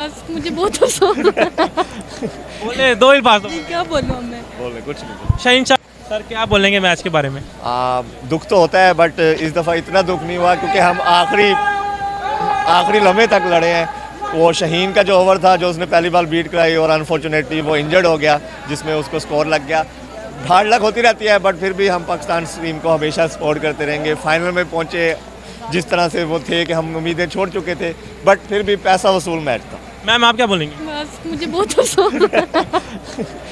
बस मुझे बहुत अफसोस है। बोले दो ही बात क्या बोलूँ अब मैं। बोले कुछ नहीं। शहीन शाह सर क्या बोलेंगे मैच के बारे में? दुख तो होता है बट इस दफ़ा इतना दुख नहीं हुआ क्योंकि हम आखिरी लम्हे तक लड़े हैं। वो शहीन का जो ओवर था जो उसने पहली बार बीट कराई और अनफॉर्चुनेटली वो इंजर्ड हो गया जिसमें उसको स्कोर लग गया। हार्ड लक होती रहती है बट फिर भी हम पाकिस्तान टीम को हमेशा सपोर्ट करते रहेंगे। फाइनल में पहुंचे जिस तरह से वो थे कि हम उम्मीदें छोड़ चुके थे बट फिर भी पैसा वसूल मैच था। मैम आप क्या बोलेंगे? बस मुझे बहुत अफसोस है।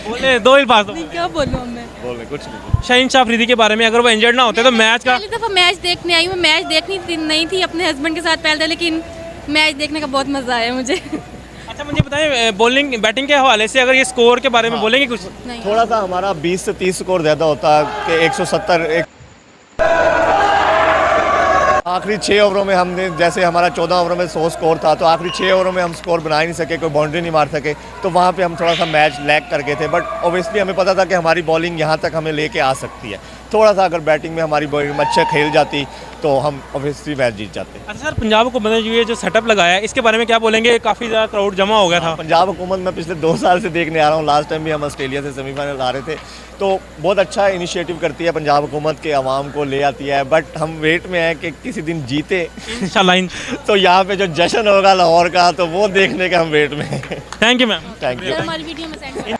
बोले दो ही बात क्या बोलूँ अब मैं। बोले कुछ नहीं। शहीन शाह अफरीदी के बारे में अगर वो इंजर्ड ना होते तो मैच का पहली दफ़ा मैच देखने आई हूँ। मैच देखनी नहीं थी अपने हस्बैंड के साथ पहले, लेकिन मैच देखने का बहुत मज़ा आया मुझे। अच्छा मुझे बताएं बॉलिंग बैटिंग के हवाले से अगर ये स्कोर के बारे में बोलेंगे कुछ? नहीं थोड़ा सा हमारा 20 से 30 स्कोर ज़्यादा होता कि 170 आखिरी 6 ओवरों में हमने जैसे हमारा 14 ओवरों में 100 स्कोर था तो आखिरी 6 ओवरों में हम स्कोर बना ही नहीं सके, कोई बाउंड्री नहीं मार सके। तो वहाँ पे हम थोड़ा सा मैच लैग कर गए थे बट ओबियसली हमें पता था कि हमारी बॉलिंग यहाँ तक हमें लेके आ सकती है। थोड़ा सा अगर बैटिंग में हमारी बॉलिंग अच्छा खेल जाती तो हम ओबियसली मैच जीत जाते। अच्छा सर पंजाब हुकूमत ने जो सेटअप लगाया है इसके बारे में क्या बोलेंगे? काफ़ी ज़्यादा क्राउड जमा हो गया था। पंजाब हुकूमत मैं पिछले 2 साल से देखने आ रहा हूँ। लास्ट टाइम भी हम ऑस्ट्रेलिया से सेमीफाइनल आ रहे थे तो बहुत अच्छा इनिशिएटिव करती है पंजाब हुकूमत के अवाम को ले आती है बट हम वेट में हैं कि किसी दिन जीते इंशाल्लाह। तो यहाँ पे जो जश्न होगा लाहौर का तो वो देखने का हम वेट में हैं। Thank you ma'am. Thank you. हमारी वीडियो में सेंड